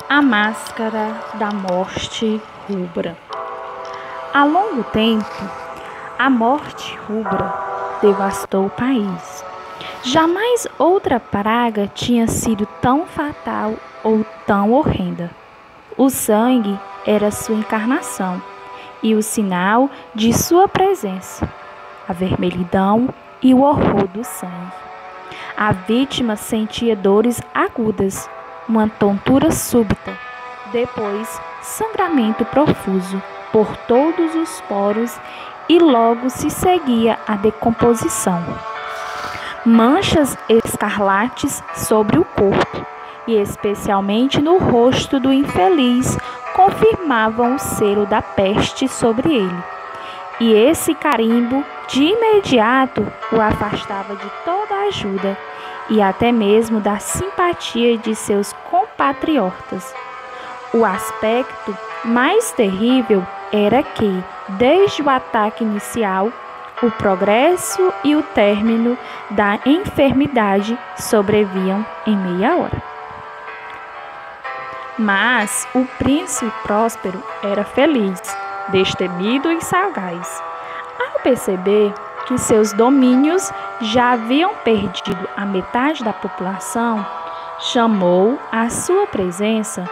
A máscara da morte rubra. Há longo tempo, a morte rubra devastou o país. Jamais outra praga tinha sido tão fatal ou tão horrenda. O sangue era sua encarnação e o sinal de sua presença, a vermelhidão e o horror do sangue. A vítima sentia dores agudas, uma tontura súbita, depois sangramento profuso por todos os poros e logo se seguia a decomposição. Manchas escarlates sobre o corpo e especialmente no rosto do infeliz confirmavam o selo da peste sobre ele. E esse carimbo de imediato o afastava de toda ajuda e até mesmo da simpatia de seus compatriotas. O aspecto mais terrível era que, desde o ataque inicial, o progresso e o término da enfermidade sobreviam em meia hora. Mas o príncipe Próspero era feliz, destemido e sagaz. Ao perceber que seus domínios já haviam perdido a metade da população, chamou à sua presença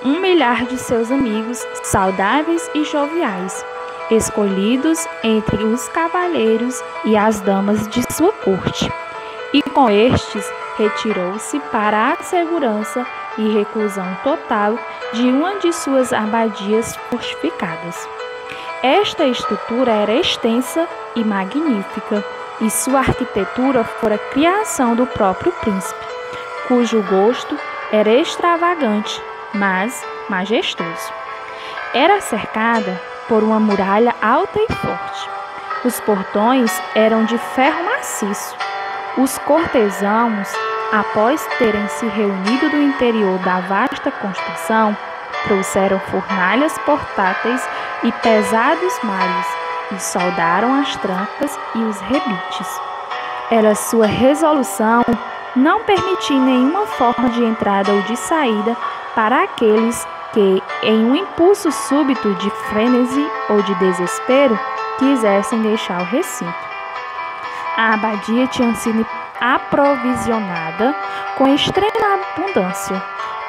1 milhar de seus amigos saudáveis e joviais, escolhidos entre os cavalheiros e as damas de sua corte, e com estes retirou-se para a segurança e reclusão total de uma de suas abadias fortificadas. Esta estrutura era extensa e magnífica, e sua arquitetura fora criação do próprio príncipe, cujo gosto era extravagante, mas majestoso. Era cercada por uma muralha alta e forte. Os portões eram de ferro maciço. Os cortesãos, após terem se reunido do interior da vasta construção, trouxeram fornalhas portáteis e pesados malhos e soldaram as trancas e os rebites. Era sua resolução não permitir nenhuma forma de entrada ou de saída para aqueles que, em um impulso súbito de frenesi ou de desespero, quisessem deixar o recinto. A abadia tinha sido aprovisionada com extrema abundância.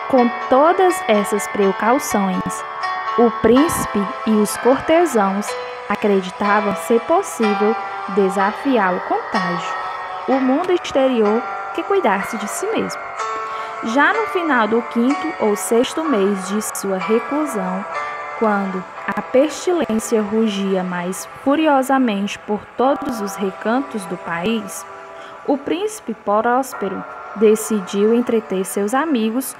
Com todas essas precauções, o príncipe e os cortesãos acreditavam ser possível desafiar o contágio, o mundo exterior que cuidasse de si mesmo. Já no final do 5º ou 6º mês de sua reclusão, quando a pestilência rugia mais furiosamente por todos os recantos do país, o príncipe Próspero decidiu entreter seus amigos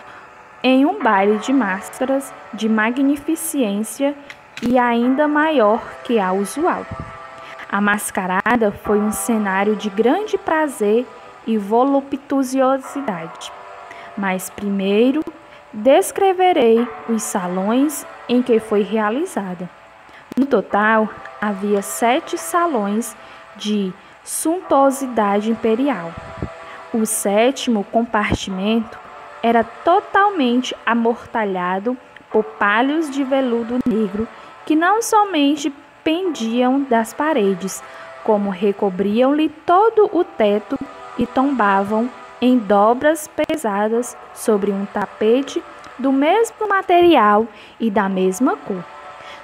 em um baile de máscaras de magnificência e ainda maior que a usual. A mascarada foi um cenário de grande prazer e voluptuosidade. Mas primeiro descreverei os salões em que foi realizada. No total, havia 7 salões de suntuosidade imperial. O 7º compartimento era totalmente amortalhado por palhos de veludo negro que não somente pendiam das paredes, como recobriam-lhe todo o teto e tombavam em dobras pesadas sobre um tapete do mesmo material e da mesma cor.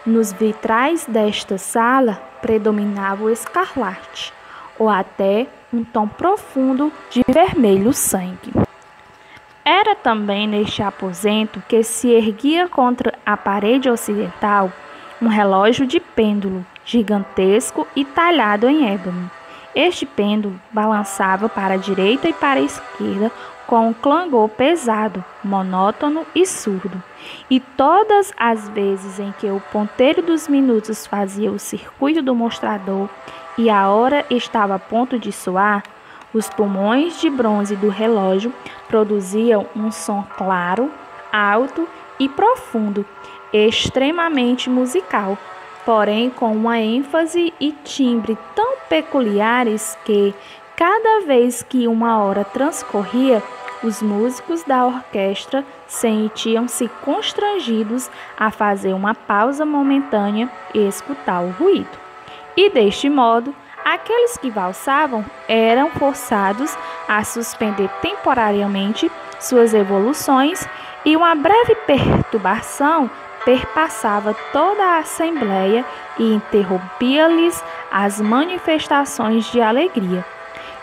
Nos vitrais desta sala predominava o escarlate, ou até um tom profundo de vermelho sangue. Era também neste aposento que se erguia contra a parede ocidental um relógio de pêndulo gigantesco e talhado em ébano. Este pêndulo balançava para a direita e para a esquerda com um clangor pesado, monótono e surdo. E todas as vezes em que o ponteiro dos minutos fazia o circuito do mostrador e a hora estava a ponto de soar, os pulmões de bronze do relógio produziam um som claro, alto e profundo, extremamente musical, porém com uma ênfase e timbre tão peculiares que, cada vez que uma hora transcorria, os músicos da orquestra sentiam-se constrangidos a fazer uma pausa momentânea e escutar o ruído. E deste modo, aqueles que valsavam eram forçados a suspender temporariamente suas evoluções e uma breve perturbação perpassava toda a assembleia e interrompia-lhes as manifestações de alegria.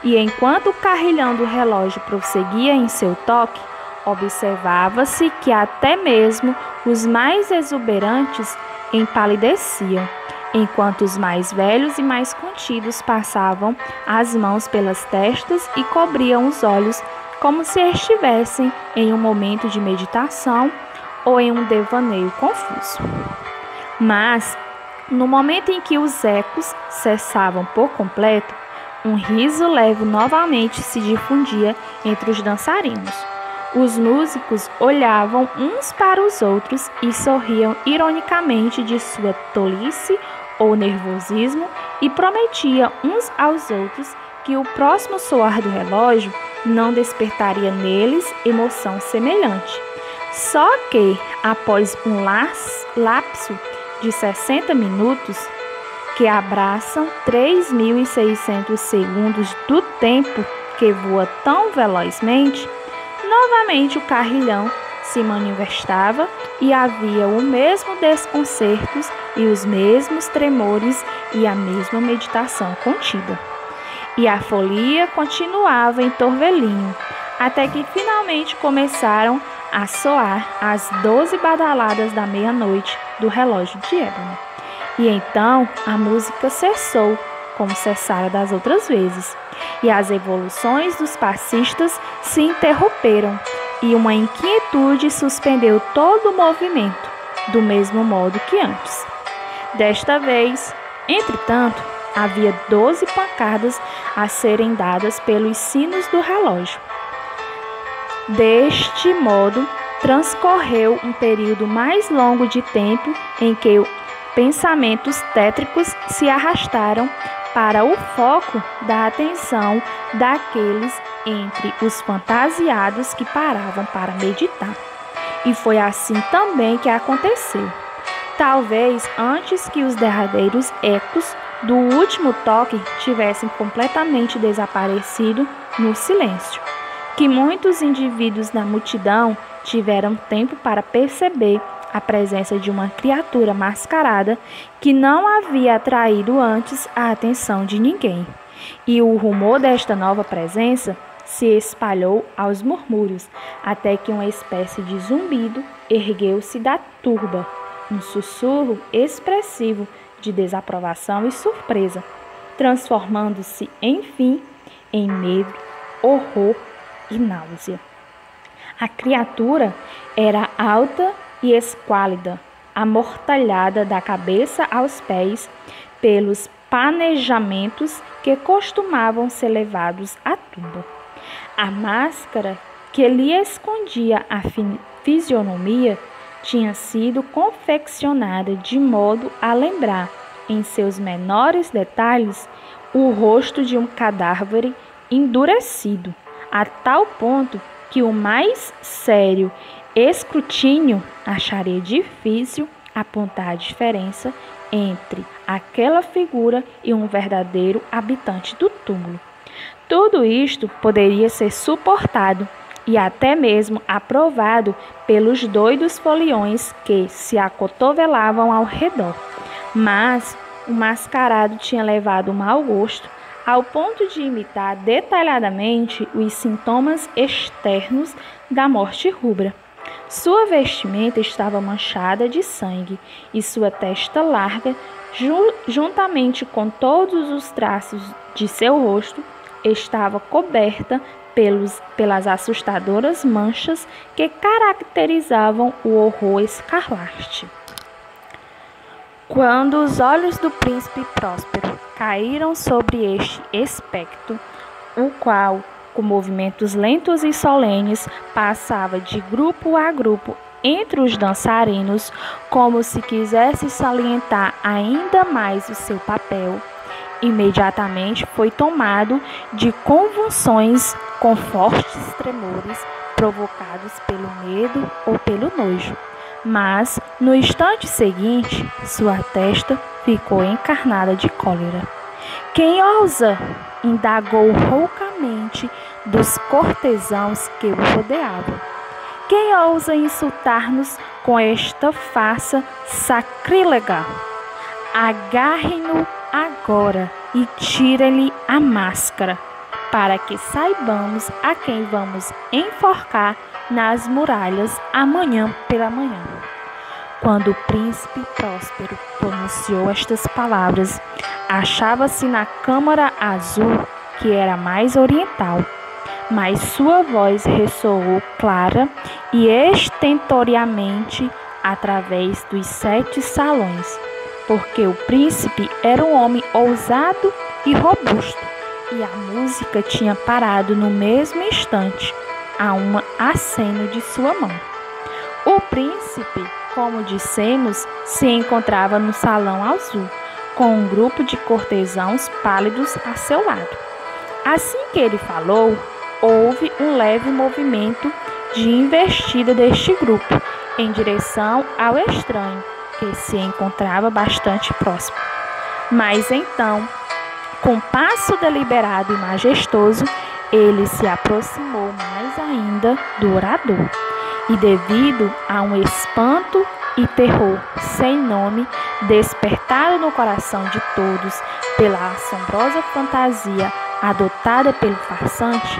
E enquanto o carrilhão do relógio prosseguia em seu toque, observava-se que até mesmo os mais exuberantes empalideciam, enquanto os mais velhos e mais contidos passavam as mãos pelas testas e cobriam os olhos como se estivessem em um momento de meditação ou em um devaneio confuso. Mas, no momento em que os ecos cessavam por completo, um riso leve novamente se difundia entre os dançarinos. Os músicos olhavam uns para os outros e sorriam ironicamente de sua tolice ou nervosismo e prometiam uns aos outros que o próximo soar do relógio não despertaria neles emoção semelhante. Só que, após um lapso de 60 minutos, que abraçam 3.600 segundos do tempo que voa tão velozmente, novamente o carrilhão se manifestava e havia o mesmo desconcerto e os mesmos tremores e a mesma meditação contida. E a folia continuava em Torvelinho, até que finalmente começaram a soar as 12 badaladas da meia-noite do relógio de ébano. E então a música cessou, como cessara das outras vezes, e as evoluções dos passistas se interromperam, e uma inquietude suspendeu todo o movimento, do mesmo modo que antes. Desta vez, entretanto, havia 12 pancadas a serem dadas pelos sinos do relógio. Deste modo, transcorreu um período mais longo de tempo em que pensamentos tétricos se arrastaram para o foco da atenção daqueles entre os fantasiados que paravam para meditar. E foi assim também que aconteceu. Talvez antes que os derradeiros ecos do último toque tivessem completamente desaparecido no silêncio, que muitos indivíduos da multidão tiveram tempo para perceber a presença de uma criatura mascarada que não havia atraído antes a atenção de ninguém. E o rumor desta nova presença se espalhou aos murmúrios, até que uma espécie de zumbido ergueu-se da turba, um sussurro expressivo de desaprovação e surpresa, transformando-se, enfim, em medo, horror e náusea. A criatura era alta e esquálida, amortalhada da cabeça aos pés pelos panejamentos que costumavam ser levados à tumba. A máscara que lhe escondia a fisionomia tinha sido confeccionada de modo a lembrar, em seus menores detalhes, o rosto de um cadáver endurecido, a tal ponto que o mais sério escrutínio acharia difícil apontar a diferença entre aquela figura e um verdadeiro habitante do túmulo. Tudo isto poderia ser suportado e até mesmo aprovado pelos doidos foliões que se acotovelavam ao redor. Mas o mascarado tinha levado o mau gosto ao ponto de imitar detalhadamente os sintomas externos da morte rubra. Sua vestimenta estava manchada de sangue e sua testa larga, juntamente com todos os traços de seu rosto, estava coberta pelas assustadoras manchas que caracterizavam o horror escarlate. Quando os olhos do príncipe Próspero caíram sobre este espectro, o qual, com movimentos lentos e solenes, passava de grupo a grupo entre os dançarinos, como se quisesse salientar ainda mais o seu papel, imediatamente foi tomado de convulsões com fortes tremores provocados pelo medo ou pelo nojo. Mas, no instante seguinte, sua testa ficou encarnada de cólera. Quem ousa? Indagou roucamente dos cortesãos que o rodeavam. Quem ousa insultar-nos com esta farsa sacrílega? Agarrem-no agora e tirem-lhe a máscara, para que saibamos a quem vamos enforcar nas muralhas amanhã pela manhã. Quando o príncipe Próspero pronunciou estas palavras, achava-se na Câmara Azul, que era mais oriental, mas sua voz ressoou clara e estentoriamente através dos 7 salões, porque o príncipe era um homem ousado e robusto, e a música tinha parado no mesmo instante, a um aceno de sua mão. O príncipe, como dissemos, se encontrava no salão azul, com um grupo de cortesãos pálidos a seu lado. Assim que ele falou, houve um leve movimento de investida deste grupo em direção ao estranho, que se encontrava bastante próximo. Mas então, com passo deliberado e majestoso, ele se aproximou mais ainda do orador, e devido a um espanto e terror sem nome, despertado no coração de todos pela assombrosa fantasia adotada pelo farsante,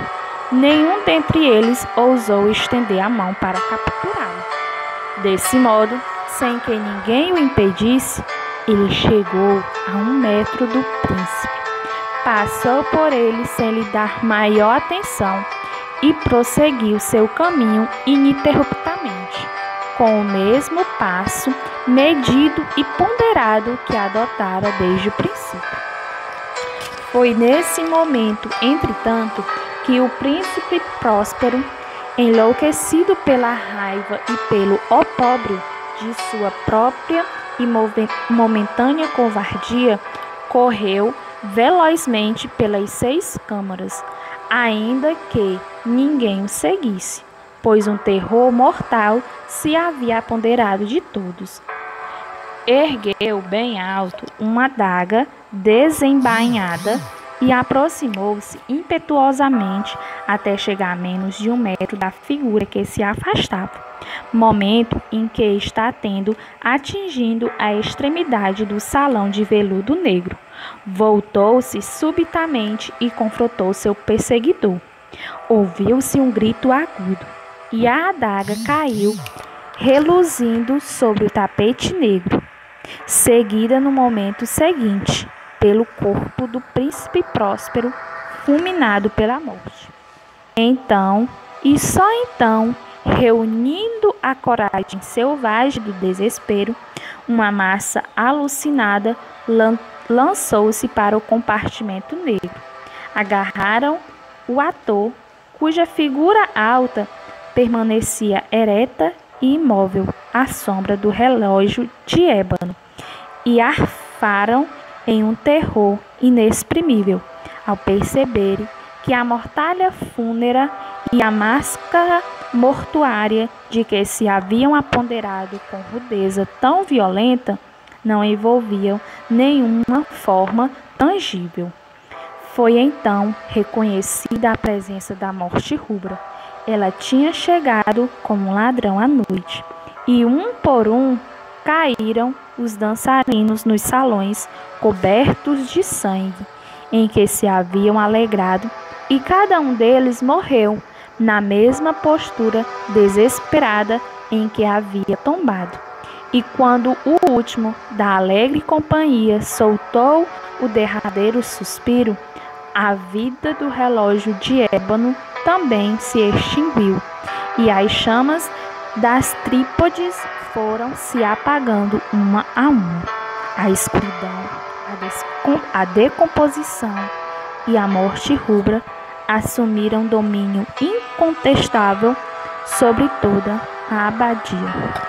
nenhum dentre eles ousou estender a mão para capturá-lo. Desse modo, sem que ninguém o impedisse, ele chegou a 1 metro do príncipe, passou por ele sem lhe dar maior atenção e prosseguiu seu caminho ininterruptamente, com o mesmo passo medido e ponderado que adotara desde o princípio. Foi nesse momento, entretanto, que o príncipe Próspero, enlouquecido pela raiva e pelo opróbrio de sua própria e momentânea covardia, correu velozmente pelas 6 câmaras, ainda que ninguém o seguisse, pois um terror mortal se havia apoderado de todos. Ergueu bem alto uma adaga desembainhada e aproximou-se impetuosamente até chegar a menos de 1 metro da figura que se afastava, momento em que está atingindo a extremidade do salão de veludo negro. Voltou-se subitamente e confrontou seu perseguidor. Ouviu-se um grito agudo, e a adaga caiu, reluzindo sobre o tapete negro, seguida no momento seguinte pelo corpo do príncipe Próspero, fulminado pela morte. Então, e só então, reunindo a coragem selvagem do desespero, uma massa alucinada lançou-se para o compartimento negro. Agarraram o ator, cuja figura alta permanecia ereta e imóvel à sombra do relógio de ébano, e arfaram em um terror inexprimível ao perceberem que a mortalha fúnebre e a máscara mortuária de que se haviam apoderado com rudeza tão violenta não envolviam nenhuma forma tangível. Foi então reconhecida a presença da morte rubra. Ela tinha chegado como um ladrão à noite, e um por um caíram os dançarinos nos salões cobertos de sangue, em que se haviam alegrado, e cada um deles morreu na mesma postura desesperada em que havia tombado. E quando o último da alegre companhia soltou o derradeiro suspiro, a vida do relógio de ébano também se extinguiu, e as chamas das trípodes foram se apagando uma a uma. A escuridão, a decomposição e a morte rubra assumiram domínio incontestável sobre toda a abadia.